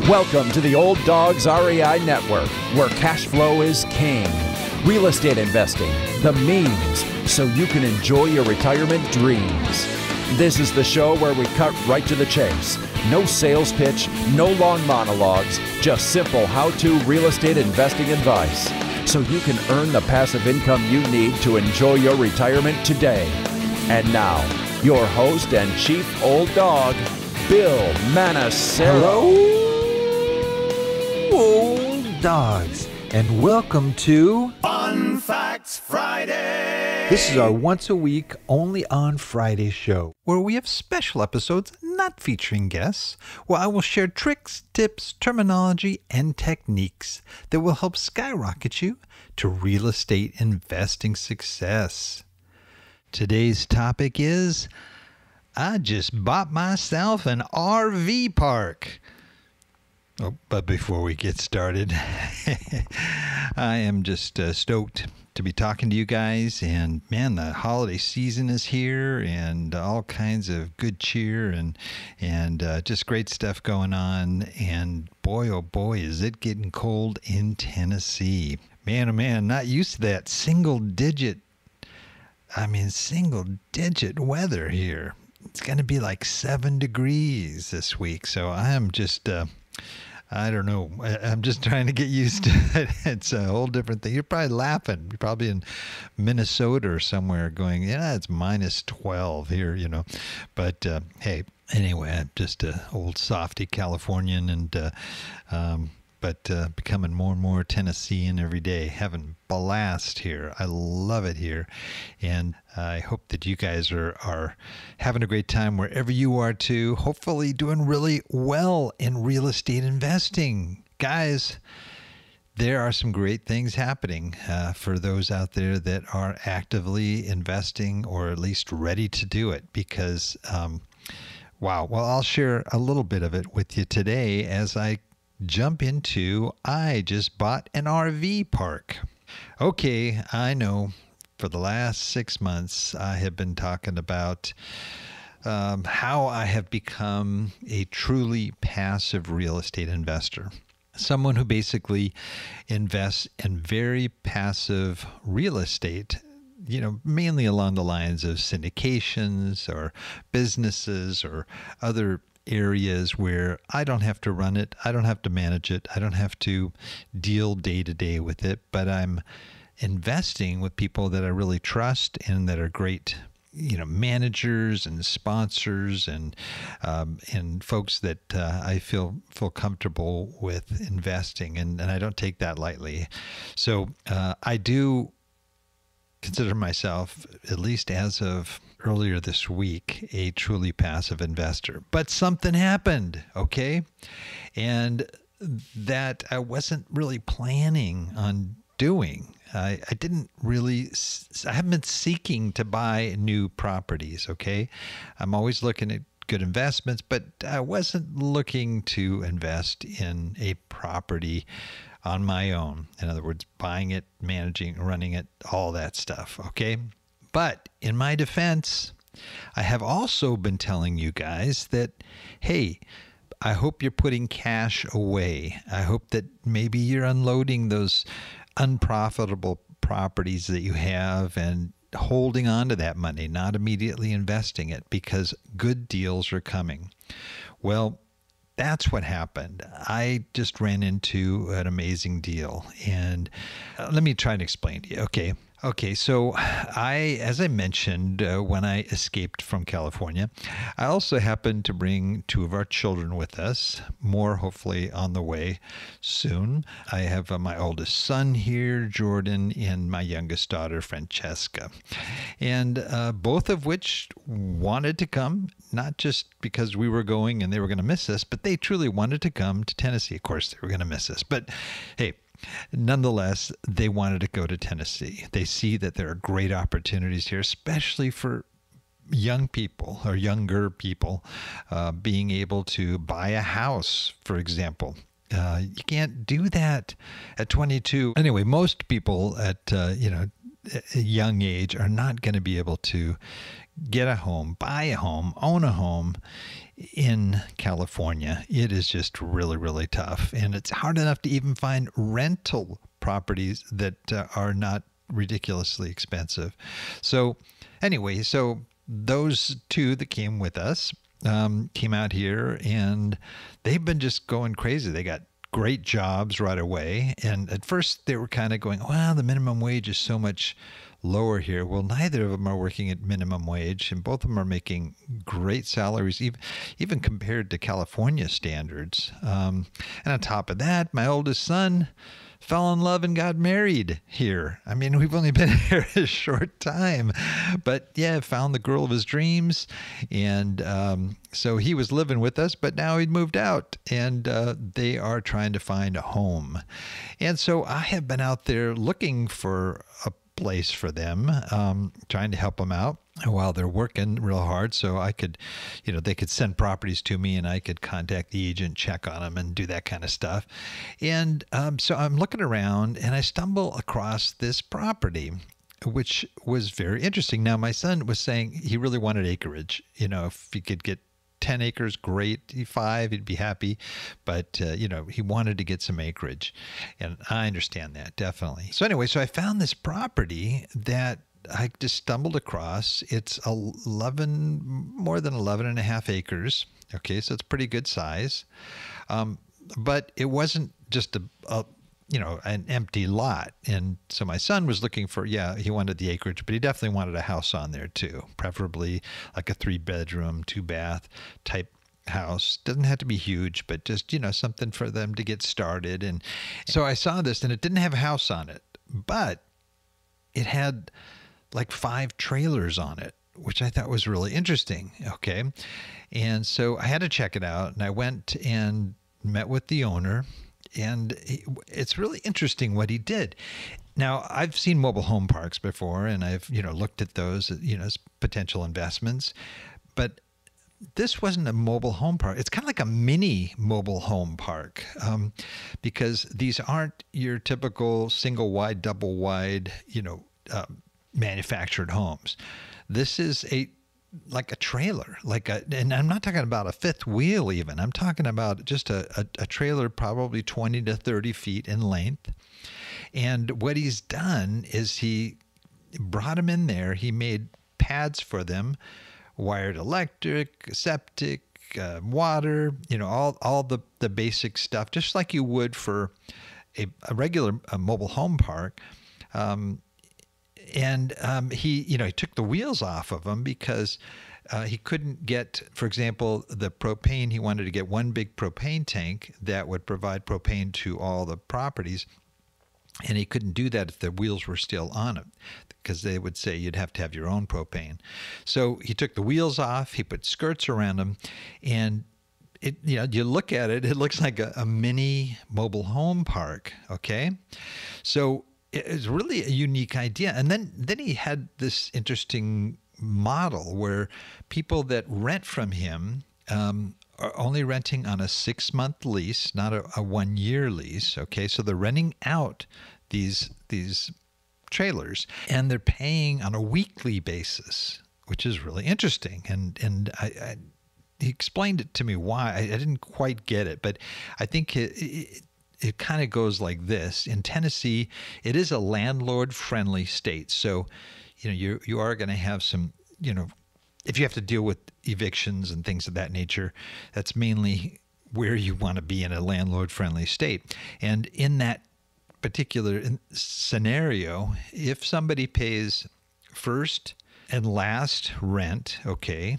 Welcome to the Old Dogs REI Network, where cash flow is king. Real estate investing, the means, so you can enjoy your retirement dreams. This is the show where we cut right to the chase. No sales pitch, no long monologues, just simple how-to real estate investing advice, so you can earn the passive income you need to enjoy your retirement today. And now, your host and chief old dog, Bill Manassero. Hello, old dogs, and welcome to Fun Facts Friday. This is our once a week, only on Friday show, where we have special episodes not featuring guests, where I will share tricks, tips, terminology, and techniques that will help skyrocket you to real estate investing success. Today's topic is, I just bought myself an RV park. Oh, but before we get started, I am just stoked to be talking to you guys. And man, the holiday season is here, and all kinds of good cheer and just great stuff going on. And boy, oh boy, is it getting cold in Tennessee. Man, oh man, not used to that single digit weather here. It's going to be like 7 degrees this week. So I am just, I don't know. I'm just trying to get used to it. It's a whole different thing. You're probably laughing. You're probably in Minnesota or somewhere going, yeah, it's minus 12 here, you know. But hey, anyway, I'm just an old softy Californian and, becoming more and more Tennessean every day, having blast here. I love it here. And I hope that you guys are having a great time wherever you are too. Hopefully doing really well in real estate investing. Guys, there are some great things happening for those out there that are actively investing or at least ready to do it because, wow. Well, I'll share a little bit of it with you today as I jump into, I just bought an RV park. Okay, I know for the last 6 months, I have been talking about how I have become a truly passive real estate investor. Someone who basically invests in very passive real estate, you know, mainly along the lines of syndications or businesses or other areas where I don't have to run it, I don't have to manage it, I don't have to deal day to day with it, but I'm investing with people that I really trust and that are great, you know, managers and sponsors and folks that I feel comfortable with investing, and I don't take that lightly. So I do consider myself, at least as of earlier this week, a truly passive investor. But something happened, okay? And that I wasn't really planning on doing. I haven't been seeking to buy new properties, okay? I'm always looking at good investments, but I wasn't looking to invest in a property on my own. In other words, buying it, managing, running it, all that stuff, okay? But in my defense, I have also been telling you guys that, hey, I hope you're putting cash away. I hope that maybe you're unloading those unprofitable properties that you have and holding on to that money, not immediately investing it because good deals are coming. Well, that's what happened. I just ran into an amazing deal. And let me try and explain to you. Okay, so as I mentioned, when I escaped from California, I also happened to bring 2 of our children with us, more hopefully on the way soon. I have my oldest son here, Jordan, and my youngest daughter, Francesca, and both of which wanted to come, not just because we were going and they were going to miss us, but they truly wanted to come to Tennessee. Of course, they were going to miss us, but hey, nonetheless, they wanted to go to Tennessee. They see that there are great opportunities here, especially for young people or younger people being able to buy a house, for example. You can't do that at 22. Anyway, most people at a young age are not going to be able to get a home, buy a home, own a home in California. It is just really, really tough. And it's hard enough to even find rental properties that are not ridiculously expensive. So anyway, so those two that came with us came out here, and they've been just going crazy. They got great jobs right away. And at first they were kind of going, well, the minimum wage is so much lower here. Well, neither of them are working at minimum wage, and both of them are making great salaries, even compared to California standards. And on top of that, my oldest son fell in love and got married here. I mean, we've only been here a short time, but yeah, found the girl of his dreams. And so he was living with us, but now he'd moved out, and they are trying to find a home. And so I have been out there looking for a place for them, trying to help them out while they're working real hard, so I could, they could send properties to me and I could contact the agent, check on them, and do that kind of stuff. And so I'm looking around and I stumble across this property, which was very interesting. Now, my son was saying he really wanted acreage. If he could get 10 acres, great. 5, he'd be happy. But, he wanted to get some acreage. And I understand that, definitely. So anyway, so I found this property that I just stumbled across. It's more than 11 and a half acres. Okay, so it's pretty good size. But it wasn't just an empty lot. And so my son was looking for, he wanted the acreage, but he definitely wanted a house on there too, preferably like a 3-bedroom, 2-bath type house. Doesn't have to be huge, but just, something for them to get started. And so I saw this, and it didn't have a house on it, but it had like 5 trailers on it, which I thought was really interesting. Okay. And so I had to check it out, and I went and met with the owner. And it's really interesting what he did. Now, I've seen mobile home parks before, and I've, looked at those, as potential investments. But this wasn't a mobile home park. It's kind of like a mini mobile home park, because these aren't your typical single wide, double wide, manufactured homes. This is like a trailer, and I'm not talking about a 5th wheel even. I'm talking about just a trailer probably 20 to 30 feet in length. And what he's done is he brought them in there. He made pads for them, wired electric, septic, water, all the basic stuff, just like you would for a regular mobile home park. And he took the wheels off of them because he couldn't get, for example, the propane. He wanted to get one big propane tank that would provide propane to all the properties. And he couldn't do that if the wheels were still on it, because they would say you'd have to have your own propane. So he took the wheels off. He put skirts around them, and you look at it, it looks like a mini mobile home park. Okay, so it's really a unique idea. And then he had this interesting model where people that rent from him are only renting on a 6-month lease, not a 1-year lease. Okay, so they're renting out these trailers, and they're paying on a weekly basis, which is really interesting. And he explained it to me why. I didn't quite get it, but I think it kind of goes like this. In Tennessee, it is a landlord-friendly state. So, you are going to have some, if you have to deal with evictions and things of that nature, that's mainly where you want to be in a landlord-friendly state. And in that particular scenario, if somebody pays first and last rent, okay,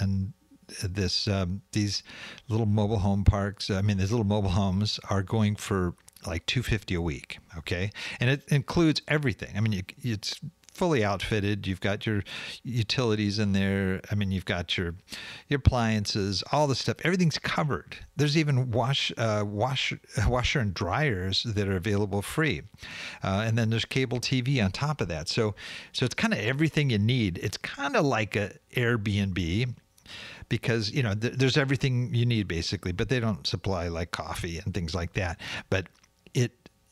and these little mobile home parks, these little mobile homes are going for like $250 a week, okay? And it includes everything. It's fully outfitted. You've got your utilities in there. You've got your appliances, all the stuff. Everything's covered. There's even washer and dryers that are available free. And then there's cable TV on top of that. So it's kind of everything you need. It's kind of like a Airbnb, because there's everything you need basically, but they don't supply like coffee and things like that. But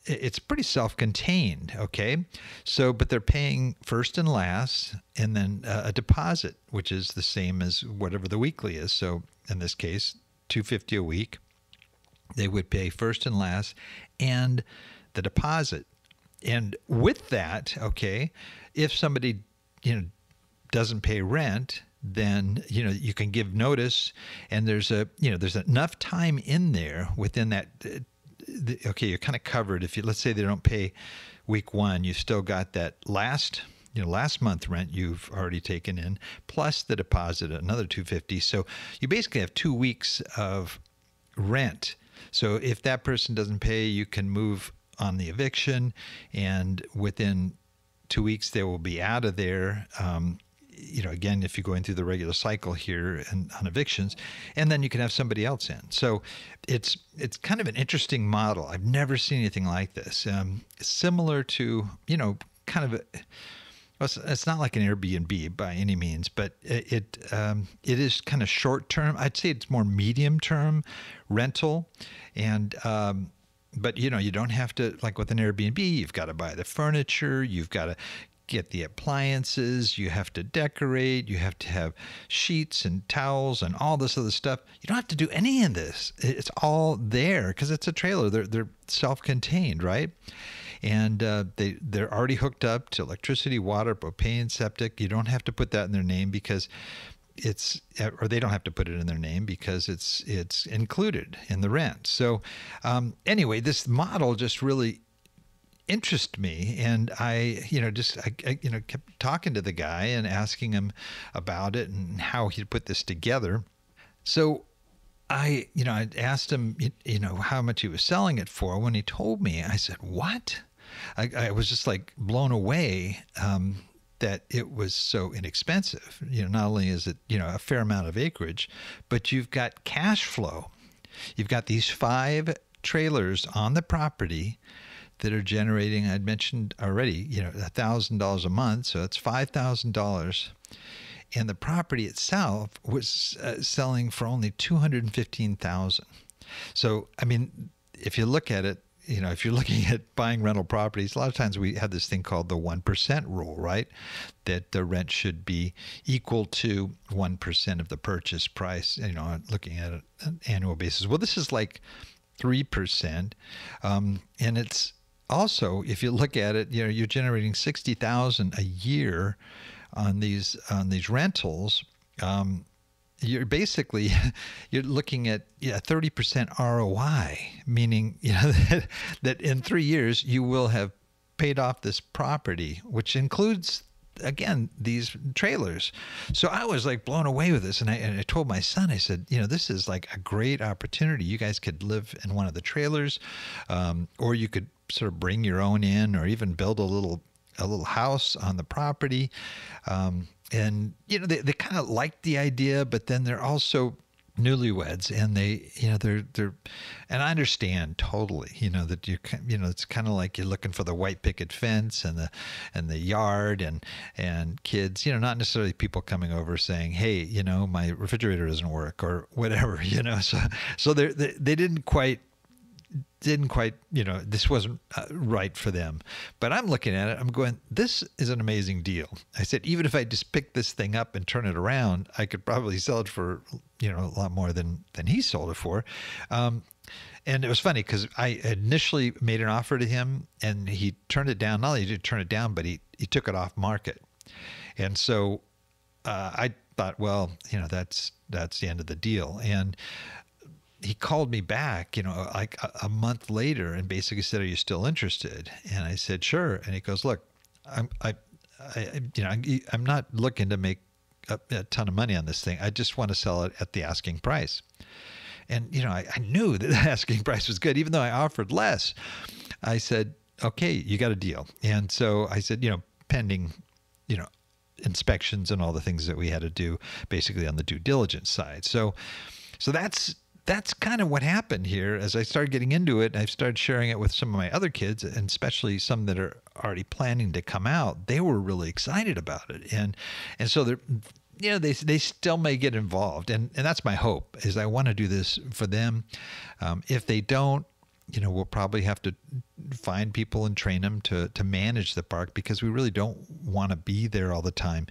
it's pretty self-contained, okay? So, but they're paying first and last, and then a deposit, which is the same as whatever the weekly is. So in this case, $250 a week. They would pay first and last and the deposit. And with that, okay, if somebody, doesn't pay rent, then, you can give notice, and there's enough time in there within that. Okay, you're kind of covered. If let's say they don't pay week 1, you've still got that last month rent you've already taken in, plus the deposit, another $250. So you basically have 2 weeks of rent. So if that person doesn't pay, you can move on the eviction, and within 2 weeks they will be out of there. Again, if you're going through the regular cycle here and on evictions, and then you can have somebody else in. So it's kind of an interesting model. I've never seen anything like this. Similar to, kind of it's not like an Airbnb by any means, but it is kind of short term. I'd say it's more medium term rental, and but you don't have to, like with an Airbnb, you've got to buy the furniture, you've got to get the appliances, you have to decorate, you have to have sheets and towels and all this other stuff. You don't have to do any of this. It's all there because it's a trailer. They're self-contained, right? And they're already hooked up to electricity, water, propane, septic. You don't have to put that in their name because or they don't have to put it in their name because it's included in the rent. So anyway, this model just really interested me, and I kept talking to the guy and asking him about it and how he'd put this together. So I asked him, how much he was selling it for. When he told me, I said, "What?" I was just like blown away that it was so inexpensive. Not only is it a fair amount of acreage, but you've got cash flow. You've got these 5 trailers on the property that are generating, I'd mentioned already, $1,000 a month, so that's $5,000. And the property itself was selling for only $215,000. So, I mean, if you look at it, if you're looking at buying rental properties, a lot of times we have this thing called the 1% rule, right? That the rent should be equal to 1% of the purchase price, looking at an annual basis. Well, this is like 3%. And it's also, if you look at it, you're generating $60,000 a year on these rentals. You're basically looking at 30% ROI, meaning that in 3 years you will have paid off this property, which includes, again, these trailers. So I was like blown away with this, and I told my son, I said, this is like a great opportunity. You guys could live in one of the trailers, or you could sort of bring your own in, or even build a little house on the property. And they kind of liked the idea, but then they're also newlyweds, and they're and I understand totally, that it's kind of like you're looking for the white picket fence and the yard and kids, not necessarily people coming over saying, hey, my refrigerator doesn't work or whatever, so they didn't quite, this wasn't right for them. But I'm looking at it, I'm going, this is an amazing deal. I said, even if I just pick this thing up and turn it around, I could probably sell it for, a lot more than he sold it for. And it was funny because I initially made an offer to him, and he turned it down. Not only did he turn it down, but he took it off market. And so I thought, well, that's the end of the deal. And he called me back, like a month later, and basically said, "Are you still interested?" And I said, "Sure." And he goes, "Look, I'm not looking to make a ton of money on this thing. I just want to sell it at the asking price." And I knew that the asking price was good, even though I offered less. I said, "Okay, you got a deal." And so I said, pending, inspections and all the things that we had to do, basically on the due diligence side. So that's kind of what happened here. As I started getting into it, I've started sharing it with some of my other kids, and especially some that are already planning to come out. They were really excited about it. And so they still may get involved. And that's my hope, is I want to do this for them. If they don't, we'll probably have to find people and train them to manage the park, because we really don't want to be there all the time.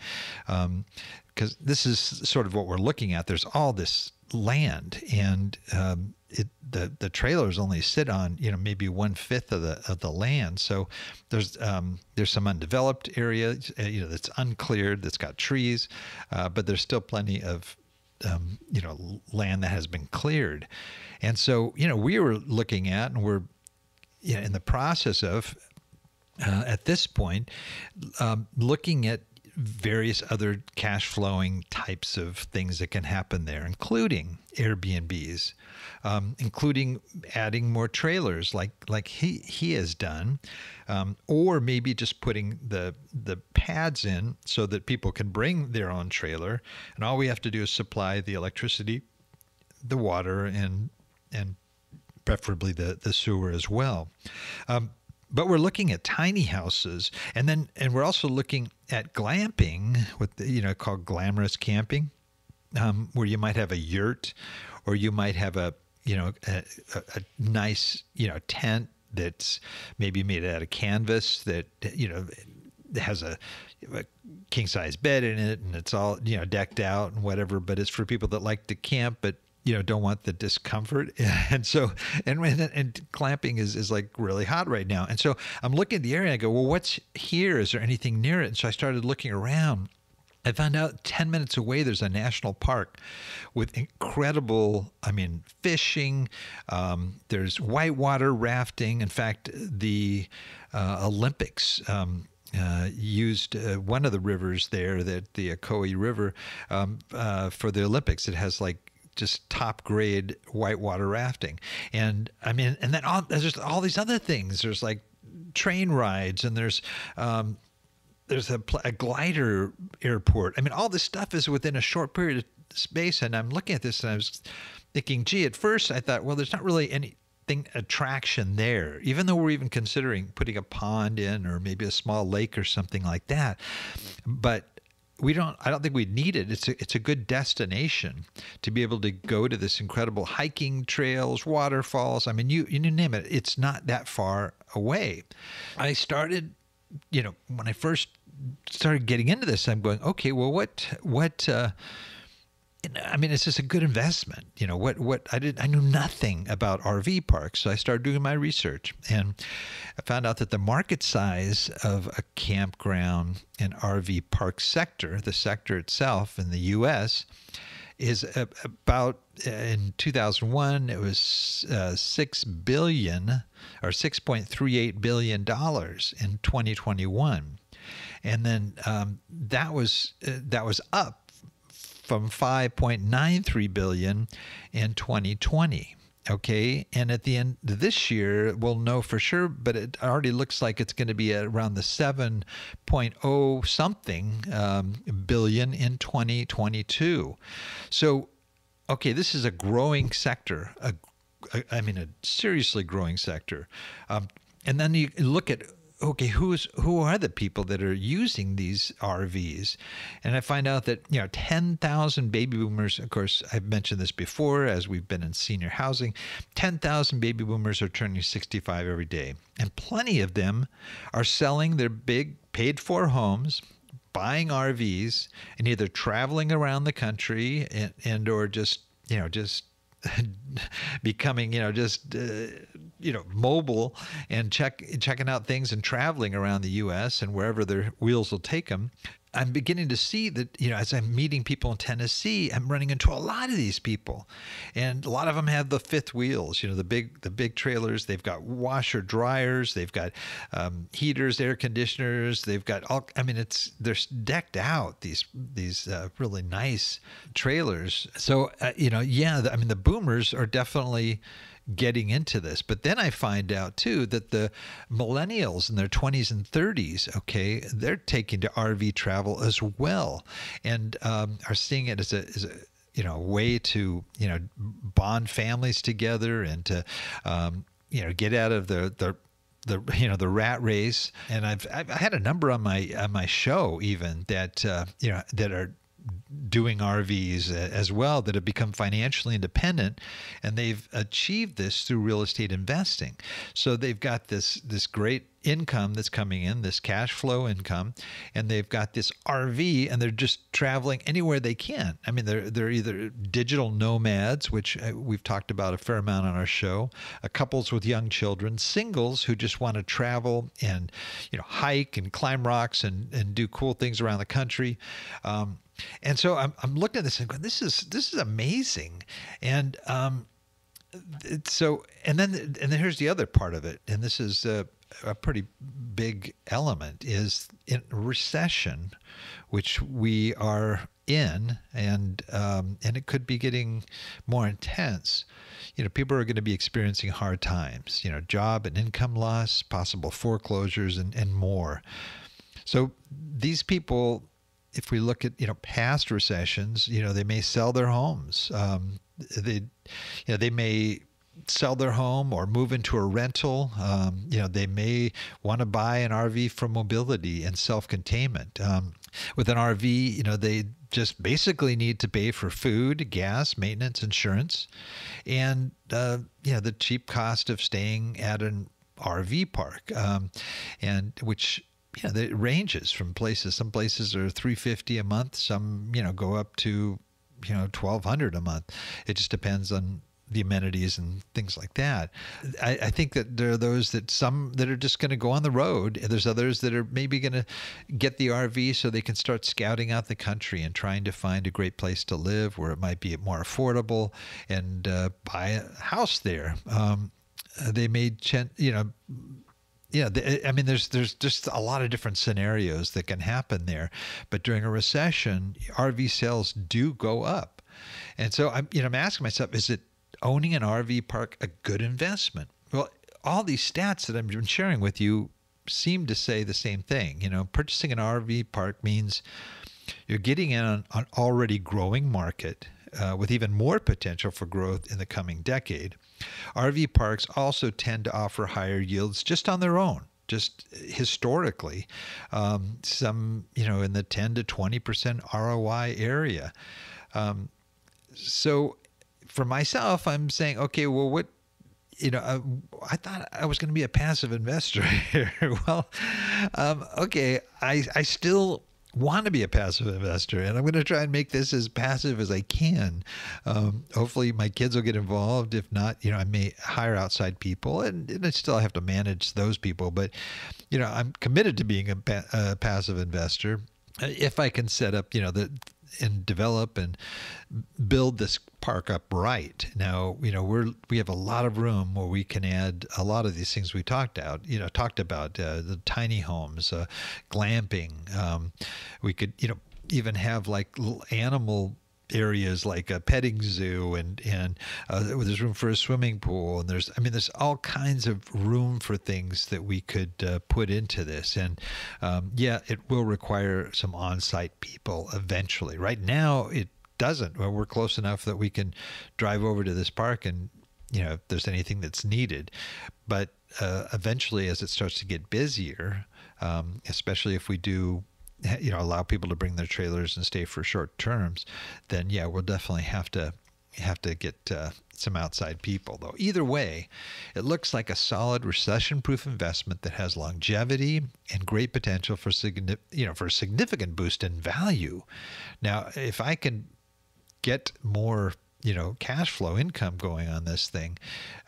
Because this is sort of what we're looking at. There's all this land, and the trailers only sit on maybe 1/5 of the land. So there's some undeveloped area that's uncleared, that's got trees, but there's still plenty of land that has been cleared. And so we were looking at, and we're in the process of at this point looking at various other cash flowing types of things that can happen there, including Airbnbs, including adding more trailers like he has done, or maybe just putting the pads in so that people can bring their own trailer, and all we have to do is supply the electricity, the water, and preferably the sewer as well. But we're looking at tiny houses, and we're also looking at glamping, with called glamorous camping, where you might have a yurt, or you might have a nice tent that's maybe made out of canvas that has a king size bed in it, and it's all decked out and whatever. But it's for people that like to camp, but don't want the discomfort. And so, and glamping is like really hot right now. And so I'm looking at the area and I go, well, what's here? Is there anything near it? And so I started looking around. I found out 10 minutes away, there's a national park with incredible, fishing. There's whitewater rafting. In fact, the Olympics used one of the rivers there, the Ocoee River, for the Olympics. It has just top grade whitewater rafting. And then there's just all these other things. There's train rides, and there's a glider airport. All this stuff is within a short period of space. And I'm looking at this and I was thinking, gee, at first I thought, well, there's not really anything attraction there, even though we're even considering putting a pond in, or maybe a small lake or something like that. But I don't think we need it. It's a good destination to be able to go to this incredible hiking trails, waterfalls. You name it. It's not that far away. I started, when I first started getting into this, I'm going, okay, well, is this a good investment? I knew nothing about RV parks. So I started doing my research, and I found out that the market size of a campground and RV park sector, the sector itself in the U.S., is about, in 2001, it was $6 billion, or $6.38 billion in 2021. And then that was up from $5.93 billion in 2020. Okay, and at the end of this year, we'll know for sure, but it already looks like it's going to be around the 7.0 something billion in 2022. So, okay, this is a growing sector, a seriously growing sector. And then you look at, okay, who are the people that are using these RVs? And I find out that 10,000 baby boomers. Of course, I've mentioned this before, as we've been in senior housing. 10,000 baby boomers are turning 65 every day, and plenty of them are selling their big paid-for homes, buying RVs, and either traveling around the country and or just becoming mobile and checking out things and traveling around the U.S. and wherever their wheels will take them. I'm beginning to see that, as I'm meeting people in Tennessee, I'm running into a lot of these people, and a lot of them have the fifth wheels, the big trailers. They've got washer dryers, they've got heaters, air conditioners, they've got all. They're decked out, these really nice trailers. So the boomers are definitely getting into this. But then I find out too that the millennials in their 20s and 30s, okay, they're taking to RV travel as well, and are seeing it as a way to bond families together and to get out of the rat race. And I've had a number on my show even that that are doing RVs as well that have become financially independent, and they've achieved this through real estate investing. So they've got this great income that's coming in, this cash flow income, and they've got this RV, and they're just traveling anywhere they can. I mean, they're either digital nomads, which we've talked about a fair amount on our show, couples with young children, singles who just want to travel and hike and climb rocks and do cool things around the country. And so I'm looking at this and going, this is amazing. And then here's the other part of it, and this is a pretty big element, is in recession, which we are in, and it could be getting more intense. People are going to be experiencing hard times, job and income loss, possible foreclosures, and more. So these people, if we look at past recessions, they may sell their homes. They may sell their home or move into a rental. They may want to buy an RV for mobility and self-containment. With an RV, they just basically need to pay for food, gas, maintenance, insurance, and the cheap cost of staying at an RV park, and which it ranges from places. Some places are $350 a month. Some go up to $1,200 a month. It just depends on the amenities and things like that. I think that there are those some that are just going to go on the road, and there's others that are maybe going to get the RV so they can start scouting out the country and trying to find a great place to live where it might be more affordable, and buy a house there. They may, there's just a lot of different scenarios that can happen there. But during a recession, RV sales do go up. And so I'm asking myself, is it owning an RV park a good investment? Well, all these stats that I've been sharing with you seem to say the same thing. Purchasing an RV park means you're getting in on an already growing market with even more potential for growth in the coming decade. RV parks also tend to offer higher yields just on their own, just historically, some, in the 10 to 20% ROI area. So for myself, I'm saying, okay, well, what, I thought I was going to be a passive investor here. Well, okay, I still want to be a passive investor, and I'm going to try and make this as passive as I can. Hopefully my kids will get involved. If not, I may hire outside people, and I still have to manage those people. But, I'm committed to being a passive investor if I can set up, and develop and build this park up right. Now, we have a lot of room where we can add a lot of these things we talked about, the tiny homes, glamping. We could, even have like little animal areas like a petting zoo, and there's room for a swimming pool, and there's all kinds of room for things that we could put into this. And it will require some on-site people eventually. Right now it doesn't. Well, we're close enough that we can drive over to this park and if there's anything that's needed. But eventually, as it starts to get busier, especially if we do allow people to bring their trailers and stay for short terms, then we'll definitely have to get some outside people. Though either way, it looks like a solid recession-proof investment that has longevity and great potential for for a significant boost in value. Now, if I can get more cash flow income going on this thing,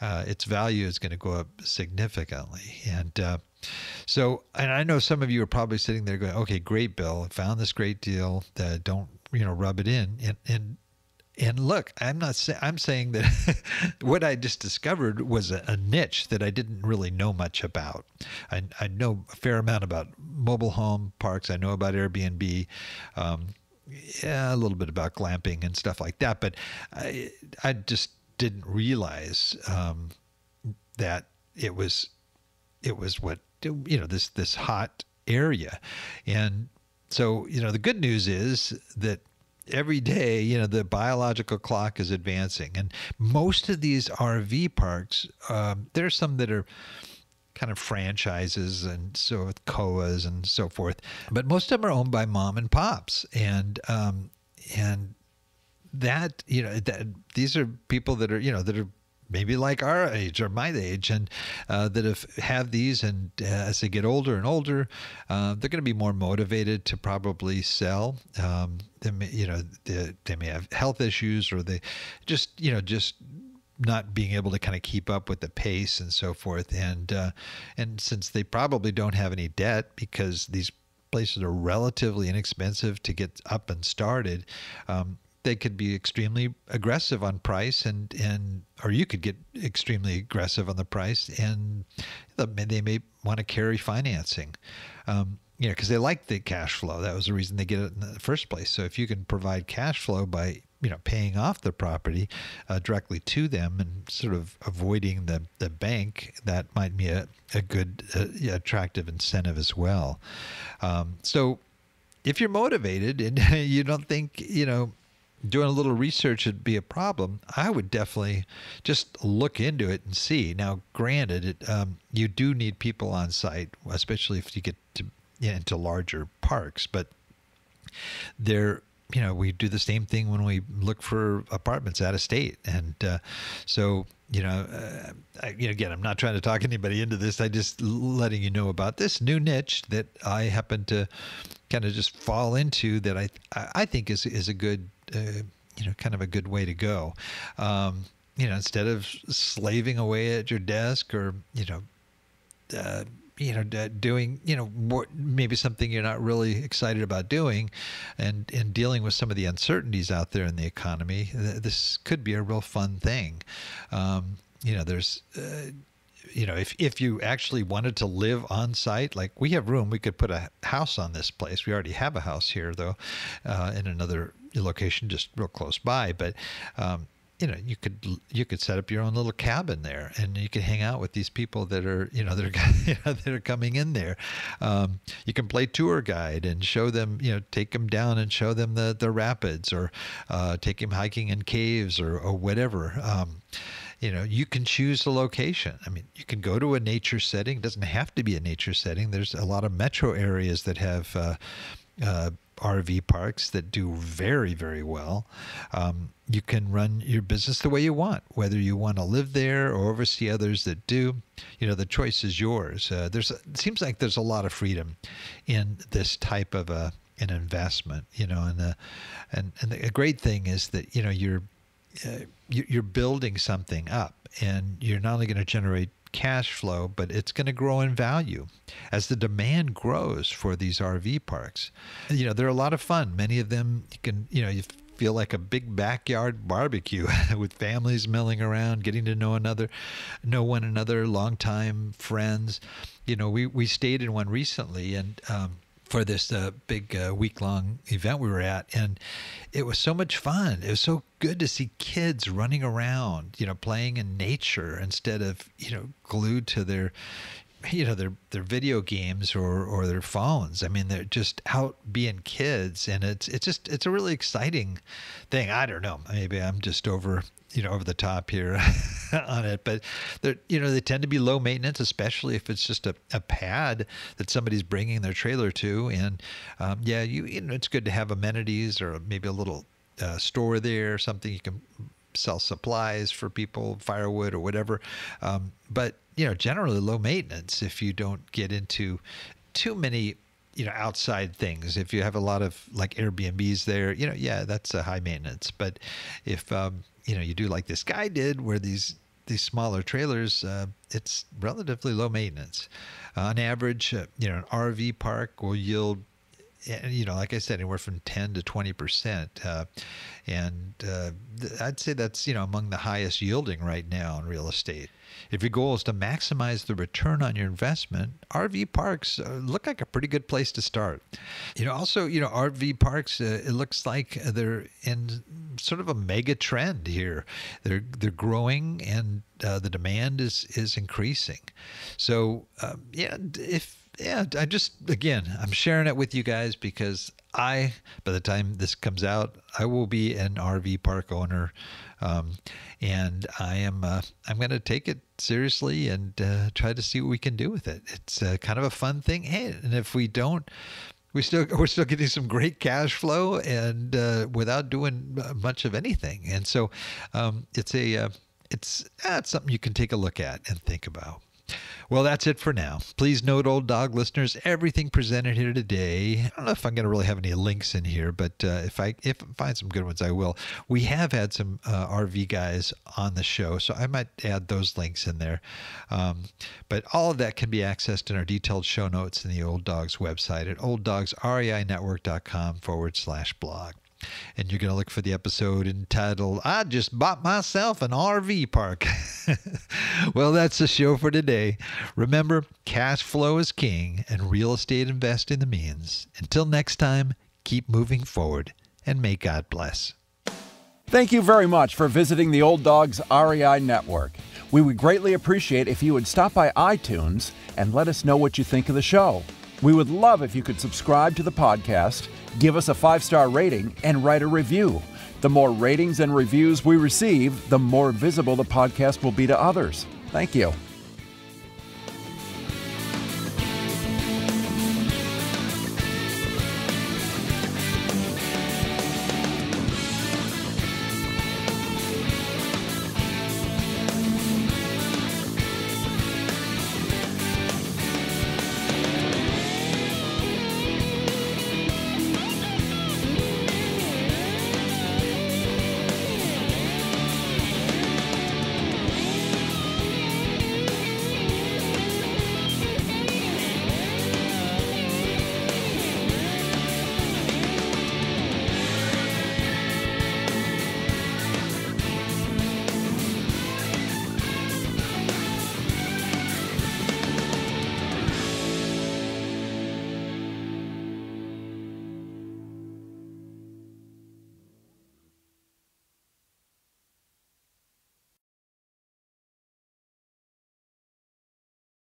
its value is going to go up significantly. And and I know some of you are probably sitting there going, okay, great, Bill, found this great deal. Don't, rub it in. And look, I'm saying that what I just discovered was a niche that I didn't really know much about. I know a fair amount about mobile home parks. I know about Airbnb, a little bit about glamping and stuff like that. But I just didn't realize that it was what, this hot area. And so, the good news is that every day, the biological clock is advancing, and most of these RV parks, there's some that are kind of franchises, and so with COAs and so forth, but most of them are owned by mom and pops. And and that, that these are people that are, that are maybe like our age or my age, and that have these, and as they get older and older, they're going to be more motivated to probably sell. They may, they may have health issues, or they just not being able to kind of keep up with the pace and so forth. And since they probably don't have any debt, because these places are relatively inexpensive to get up and started, they could be extremely aggressive on price, or you could get extremely aggressive on the price, and they may want to carry financing, because they like the cash flow. That was the reason they get it in the first place. So if you can provide cash flow by paying off the property directly to them, and sort of avoiding the bank, that might be a good attractive incentive as well. So if you're motivated and you don't think doing a little research would be a problem, I would definitely just look into it and see. Now, granted, you do need people on site, especially if you get to into larger parks, but we do the same thing when we look for apartments out of state. And so, again, I'm not trying to talk anybody into this. I just letting you know about this new niche that I happen to kind of just fall into, that I think is a good, kind of a good way to go. Instead of slaving away at your desk, or, doing, maybe something you're not really excited about doing, and dealing with some of the uncertainties out there in the economy, this could be a real fun thing. There's, if you actually wanted to live on site, like we have room, we could put a house on this place. We already have a house here, though, in another location just real close by. But you could set up your own little cabin there, and you can hang out with these people that are that are coming in there. You can play tour guide and show them, take them down and show them the rapids, or take them hiking in caves, or whatever. You can choose the location. I mean, you can go to a nature setting. It doesn't have to be a nature setting. There's a lot of metro areas that have RV parks that do very, very well. You can run your business the way you want, whether you want to live there or oversee others that do. The choice is yours. It seems like there's a lot of freedom in this type of an investment. And the great thing is that you're building something up, and you're not only going to generate cash flow, but it's going to grow in value as the demand grows for these RV parks. They're a lot of fun. Many of them, you feel like a big backyard barbecue with families milling around, getting to know one another, longtime friends. We stayed in one recently, and for this big week-long event we were at, and it was so much fun. It was so good to see kids running around, playing in nature, instead of glued to their video games or their phones. I mean, they're just out being kids, and it's a really exciting thing. I don't know, maybe I'm just over the top here on it, but they tend to be low maintenance, especially if it's just a pad that somebody's bringing their trailer to. And it's good to have amenities, or maybe a little store there, something you can sell supplies for people, firewood or whatever. But generally low maintenance if you don't get into too many outside things. If you have a lot of like Airbnbs there, that's a high maintenance. But if you do like this guy did, where these smaller trailers, it's relatively low maintenance. On average, an RV park will yield, like I said, anywhere from 10 to 20%. I'd say that's, among the highest yielding right now in real estate. If your goal is to maximize the return on your investment, RV parks look like a pretty good place to start. Also, RV parks, it looks like they're in sort of a mega trend here. They're growing, and the demand is increasing. So, I'm sharing it with you guys because by the time this comes out, I will be an RV park owner, and I'm going to take it seriously and try to see what we can do with it. It's kind of a fun thing. Hey, and if we don't we're still getting some great cash flow and without doing much of anything. And so it's something you can take a look at and think about. Well, that's it for now. Please note, Old Dog listeners, everything presented here today, I don't know if I'm going to really have any links in here, but if I find some good ones, I will. We have had some RV guys on the show, so I might add those links in there. But all of that can be accessed in our detailed show notes in the Old Dogs website at olddogsreinetwork.com/blog. And you're going to look for the episode entitled, I Just Bought Myself an RV Park. Well, that's the show for today. Remember, cash flow is king and real estate investing the means. Until next time, keep moving forward and may God bless. Thank you very much for visiting the Old Dogs REI Network. We would greatly appreciate if you would stop by iTunes and let us know what you think of the show. We would love if you could subscribe to the podcast, give us a 5-star rating, and write a review. The more ratings and reviews we receive, the more visible the podcast will be to others. Thank you.